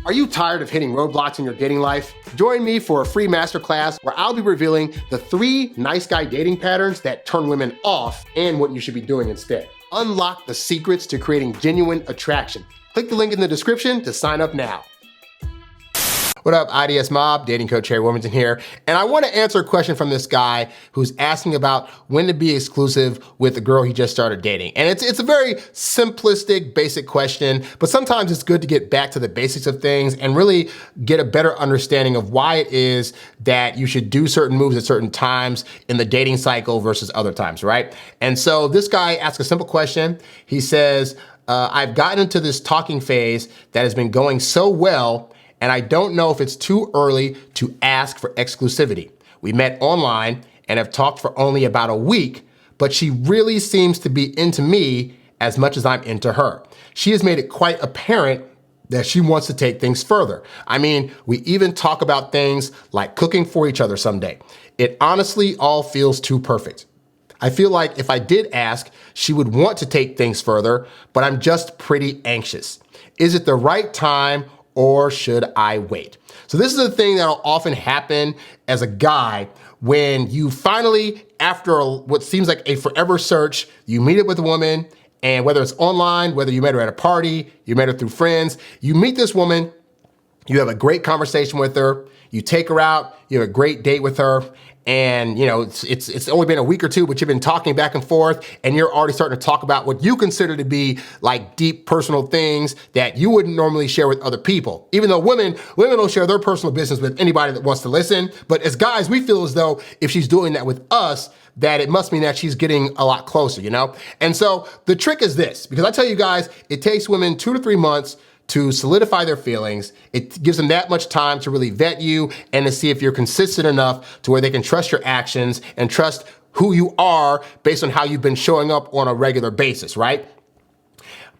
Are you tired of hitting roadblocks in your dating life? Join me for a free masterclass where I'll be revealing the 3 nice guy dating patterns that turn women off and what you should be doing instead. Unlock the secrets to creating genuine attraction. Click the link in the description to sign up now. What up, IDS Mob? Dating coach Harry Wilmington here. And I want to answer a question from this guy who's asking about when to be exclusive with the girl he just started dating. And it's a very simplistic, basic question, but sometimes it's good to get back to the basics of things and really get a better understanding of why it is that you should do certain moves at certain times in the dating cycle versus other times, right? And so this guy asks a simple question. He says, I've gotten into this talking phase that has been going so well, and I don't know if it's too early to ask for exclusivity. We met online and have talked for only about a week, but she really seems to be into me as much as I'm into her. She has made it quite apparent that she wants to take things further. I mean, we even talk about things like cooking for each other someday. It honestly all feels too perfect. I feel like if I did ask, she would want to take things further, but I'm just pretty anxious. Is it the right time, or should I wait? So this is a thing that'll often happen as a guy when you finally, after what seems like a forever search, you meet up with a woman, and whether it's online, whether you met her at a party, you met her through friends, you meet this woman, you have a great conversation with her, you take her out, you have a great date with her, and you know it's only been a week or two, but you've been talking back and forth, and you're already starting to talk about what you consider to be like deep personal things that you wouldn't normally share with other people. Even though women don't share their personal business with anybody that wants to listen, but as guys, we feel as though if she's doing that with us, that it must mean that she's getting a lot closer, you know? And so the trick is this, because I tell you guys, it takes women 2 to 3 months to solidify their feelings. It gives them that much time to really vet you and to see if you're consistent enough to where they can trust your actions and trust who you are based on how you've been showing up on a regular basis, right?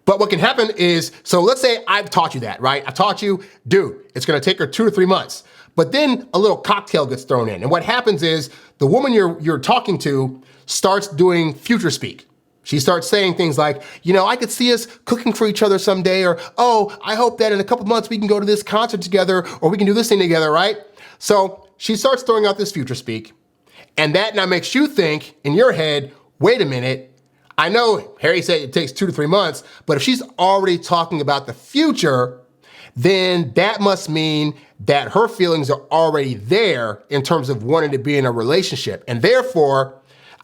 But what can happen is, so let's say I've taught you that, right? I taught you, dude, it's gonna take her 2 to 3 months. But then a little cocktail gets thrown in. And what happens is the woman you're talking to starts doing future speak. She starts saying things like, you know, I could see us cooking for each other someday, or, oh, I hope that in a couple months we can go to this concert together, or we can do this thing together, right? So she starts throwing out this future speak, and that now makes you think in your head, wait a minute, I know Harry said it takes 2 to 3 months, but if she's already talking about the future, then that must mean that her feelings are already there in terms of wanting to be in a relationship. And therefore,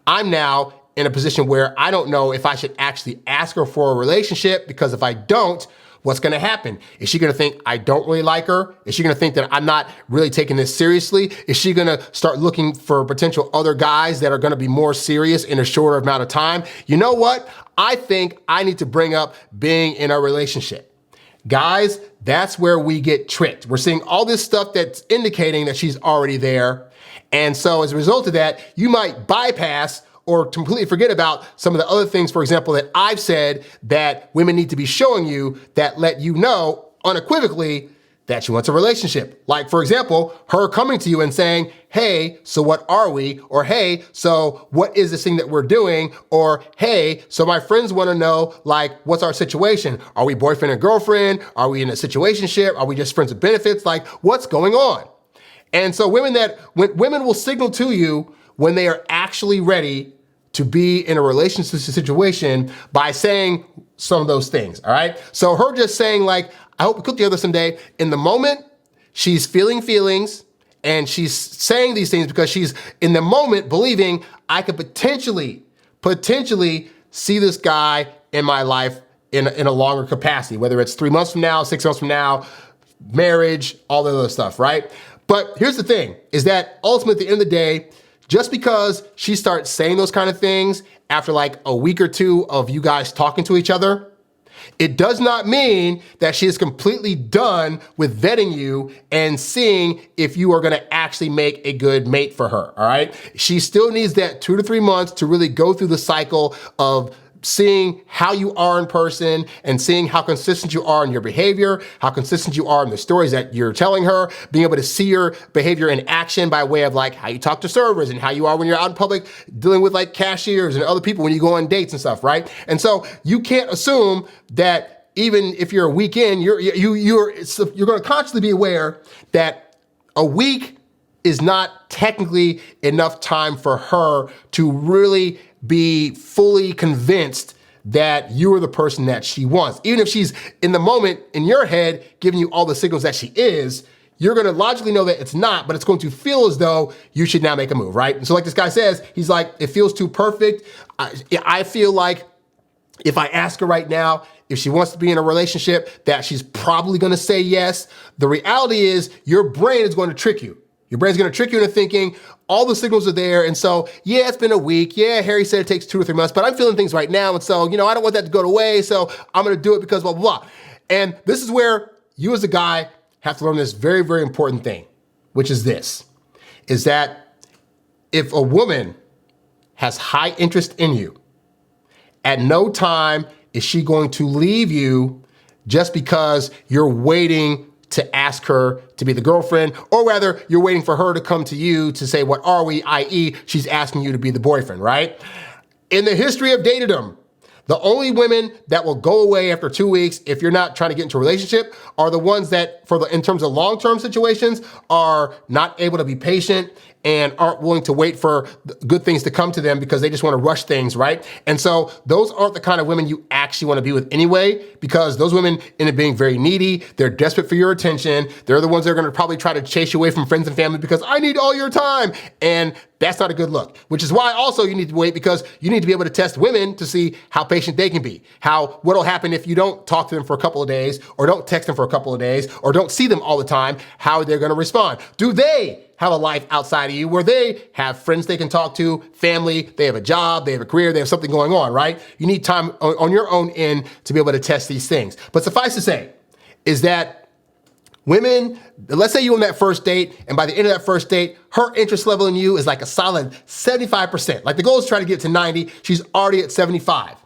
I'm now in a position where I don't know if I should actually ask her for a relationship, because if I don't, what's gonna happen? Is she gonna think I don't really like her? Is she gonna think that I'm not really taking this seriously? Is she gonna start looking for potential other guys that are gonna be more serious in a shorter amount of time? You know what? I think I need to bring up being in a relationship. Guys, that's where we get tricked. We're seeing all this stuff that's indicating that she's already there. And so as a result of that, you might bypass or completely forget about some of the other things, for example, that I've said that women need to be showing you that let you know unequivocally that she wants a relationship. Like, for example, her coming to you and saying, hey, so what are we? Or, hey, so what is this thing that we're doing? Or, hey, so my friends want to know, like, what's our situation? Are we boyfriend and girlfriend? Are we in a situationship? Are we just friends with benefits? Like, what's going on? And so women will signal to you when they are actually ready to be in a relationship situation by saying some of those things, all right? So her just saying like, I hope we cook together someday, in the moment, she's feeling feelings and she's saying these things because she's in the moment believing I could potentially see this guy in my life in a longer capacity, whether it's 3 months from now, 6 months from now, marriage, all the other stuff, right? But here's the thing, is that ultimately at the end of the day, just because she starts saying those kind of things after like a week or two of you guys talking to each other, it does not mean that she is completely done with vetting you and seeing if you are gonna actually make a good mate for her, all right? She still needs that 2 to 3 months to really go through the cycle of seeing how you are in person and seeing how consistent you are in your behavior, how consistent you are in the stories that you're telling her, being able to see your behavior in action by way of like how you talk to servers and how you are when you're out in public dealing with like cashiers and other people when you go on dates and stuff, right? And so you can't assume that even if you're a week in, you're going to consciously be aware that a week is not technically enough time for her to really be fully convinced that you are the person that she wants. Even if she's in the moment in your head giving you all the signals that she is, you're gonna logically know that it's not, but it's going to feel as though you should now make a move, right? And so like this guy says, he's like, it feels too perfect. I feel like if I ask her right now if she wants to be in a relationship, that she's probably gonna say yes. The reality is your brain is going to trick you. Your brain's gonna trick you into thinking all the signals are there. And so, yeah, it's been a week. Yeah, Harry said it takes 2 or 3 months, but I'm feeling things right now. And so, I don't want that to go to waste. So I'm gonna do it because blah, blah, blah. And this is where you as a guy have to learn this very, very important thing, which is this, is that if a woman has high interest in you, at no time is she going to leave you just because you're waiting to ask her to be the girlfriend, or rather you're waiting for her to come to you to say, what are we? i.e. she's asking you to be the boyfriend, right? In the history of datedom, the only women that will go away after 2 weeks, if you're not trying to get into a relationship, are the ones that, in terms of long-term situations, are not able to be patient and aren't willing to wait for good things to come to them because they just want to rush things, right? And so those aren't the kind of women you actually want to be with anyway, because those women end up being very needy. They're desperate for your attention. They're the ones that are going to probably try to chase you away from friends and family because I need all your time. And that's not a good look, which is why also you need to wait, because you need to be able to test women to see how patient they can be, what'll happen if you don't talk to them for a couple of days, or don't text them for a couple of days, or don't see them all the time, how they're going to respond. Do they have a life outside of you where they have friends they can talk to, family, they have a job, they have a career, they have something going on, right? You need time on your own end to be able to test these things. But suffice to say is that women, let's say you on that first date, and by the end of that first date, her interest level in you is like a solid 75%. Like the goal is to try to get to 90, she's already at 75.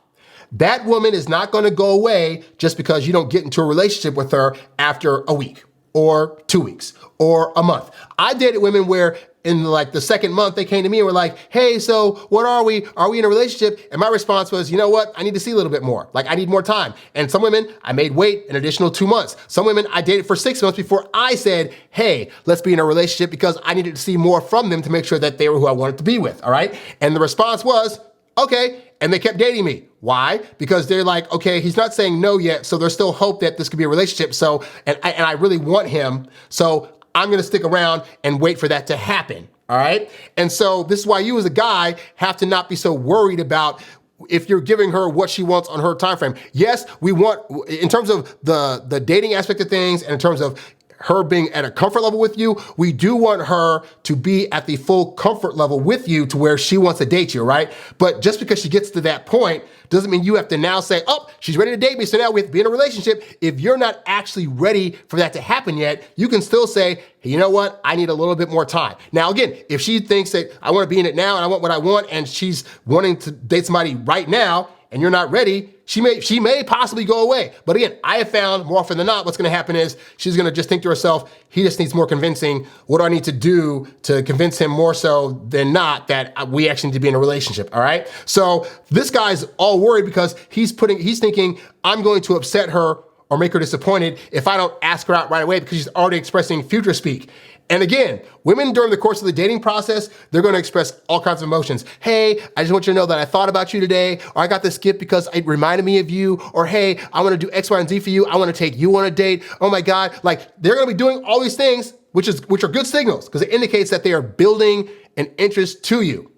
That woman is not gonna go away just because you don't get into a relationship with her after a week, or 2 weeks, or a month. I dated women where in like the second month, they came to me and were like, hey, so what are we? Are we in a relationship? And my response was, you know what? I need to see a little bit more. Like I need more time. And some women, I made wait an additional 2 months. Some women I dated for 6 months before I said, hey, let's be in a relationship, because I needed to see more from them to make sure that they were who I wanted to be with, all right? And the response was, okay. And they kept dating me. Why? Because they're like, okay, he's not saying no yet, so there's still hope that this could be a relationship. So, and I really want him, so I'm gonna stick around and wait for that to happen, all right? And so this is why you as a guy have to not be so worried about if you're giving her what she wants on her time frame. Yes, we want, in terms of the dating aspect of things, and in terms of her being at a comfort level with you, we do want her to be at the full comfort level with you to where she wants to date you, right? But just because she gets to that point doesn't mean you have to now say, oh, she's ready to date me, so now we have to be in a relationship. If you're not actually ready for that to happen yet, you can still say, hey, you know what? I need a little bit more time. Now, again, if she thinks that I want to be in it now and I want what I want, and she's wanting to date somebody right now and you're not ready, she may possibly go away. But again, I have found more often than not, what's gonna happen is she's gonna just think to herself, he just needs more convincing. What do I need to do to convince him more so than not that we actually need to be in a relationship, all right? So this guy's all worried because he's thinking, I'm going to upset her or make her disappointed if I don't ask her out right away, because she's already expressing future speak. And again, women during the course of the dating process, they're gonna express all kinds of emotions. Hey, I just want you to know that I thought about you today, or I got this gift because it reminded me of you, or hey, I wanna do X, Y, and Z for you. I wanna take you on a date. Oh my God, like they're gonna be doing all these things, which are good signals, because it indicates that they are building an interest to you.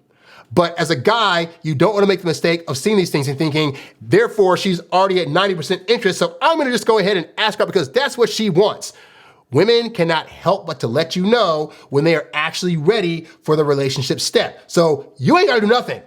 But as a guy, you don't wanna make the mistake of seeing these things and thinking, therefore she's already at 90% interest, so I'm gonna just go ahead and ask her out because that's what she wants. Women cannot help but to let you know when they are actually ready for the relationship step. So you ain't gotta do nothing.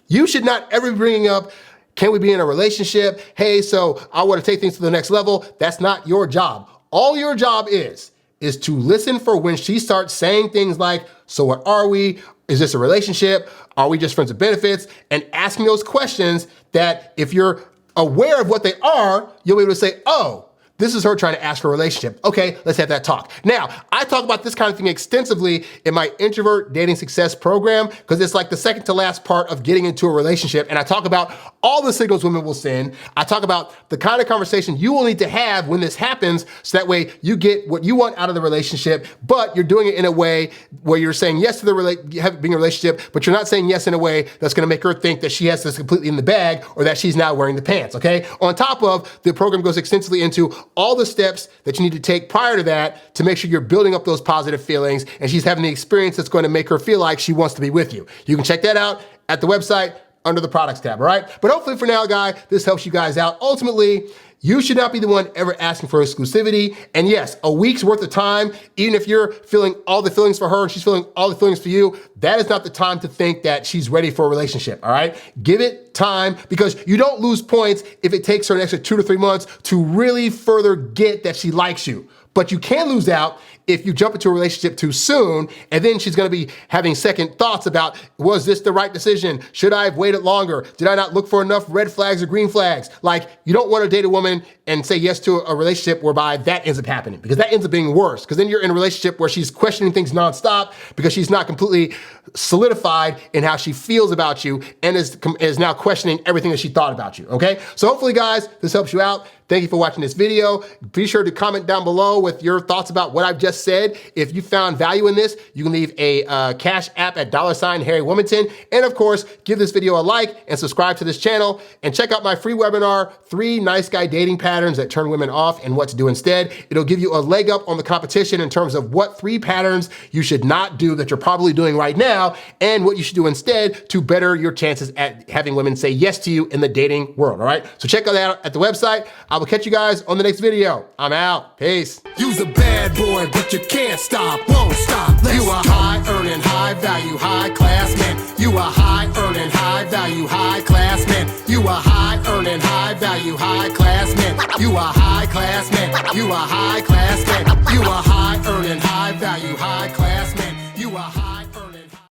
You should not ever be bringing up, can we be in a relationship? Hey, so I wanna take things to the next level. That's not your job. All your job is to listen for when she starts saying things like, so what are we? Is this a relationship? Are we just friends with benefits? And asking those questions that if you're aware of what they are, you'll be able to say, oh, This is her trying to ask for a relationship. Okay, let's have that talk. Now, I talk about this kind of thing extensively in my Introvert Dating Success program because it's like the second to last part of getting into a relationship. And I talk about all the signals women will send. I talk about the kind of conversation you will need to have when this happens so that way you get what you want out of the relationship, but you're doing it in a way where you're saying yes to the being a relationship, but you're not saying yes in a way that's gonna make her think that she has this completely in the bag or that she's now wearing the pants, okay? On top of, the program goes extensively into all the steps that you need to take prior to that to make sure you're building up those positive feelings and she's having the experience that's going to make her feel like she wants to be with you. You can check that out at the website under the products tab, all right? But hopefully for now, this helps you guys out. Ultimately, you should not be the one ever asking for exclusivity. And yes, a week's worth of time, even if you're feeling all the feelings for her and she's feeling all the feelings for you, that is not the time to think that she's ready for a relationship, all right? Give it time because you don't lose points if it takes her an extra 2 to 3 months to really further get that she likes you. But you can lose out if you jump into a relationship too soon, and then she's gonna be having second thoughts about, was this the right decision? Should I have waited longer? Did I not look for enough red flags or green flags? Like, you don't wanna date a woman and say yes to a relationship whereby that ends up happening, because that ends up being worse, because then you're in a relationship where she's questioning things nonstop because she's not completely solidified in how she feels about you and is now questioning everything that she thought about you, okay? So hopefully, guys, this helps you out. Thank you for watching this video. Be sure to comment down below with your thoughts about what I've just said. If you found value in this, you can leave a Cash App at $Harry Wilmington. And of course, give this video a like and subscribe to this channel. And check out my free webinar, 3 Nice Guy Dating Patterns That Turn Women Off and What to Do Instead. It'll give you a leg up on the competition in terms of what 3 patterns you should not do that you're probably doing right now and what you should do instead to better your chances at having women say yes to you in the dating world, all right? So check that out at the website. I will catch you guys on the next video. I'm out. Peace. You's a bad boy, but you can't stop, won't stop. You a high earning, high value, high class man. You a high earning, high value, high class man. You a high earning, high value, high class man. You a high class man. You a high class man. You a high earning, high value, high class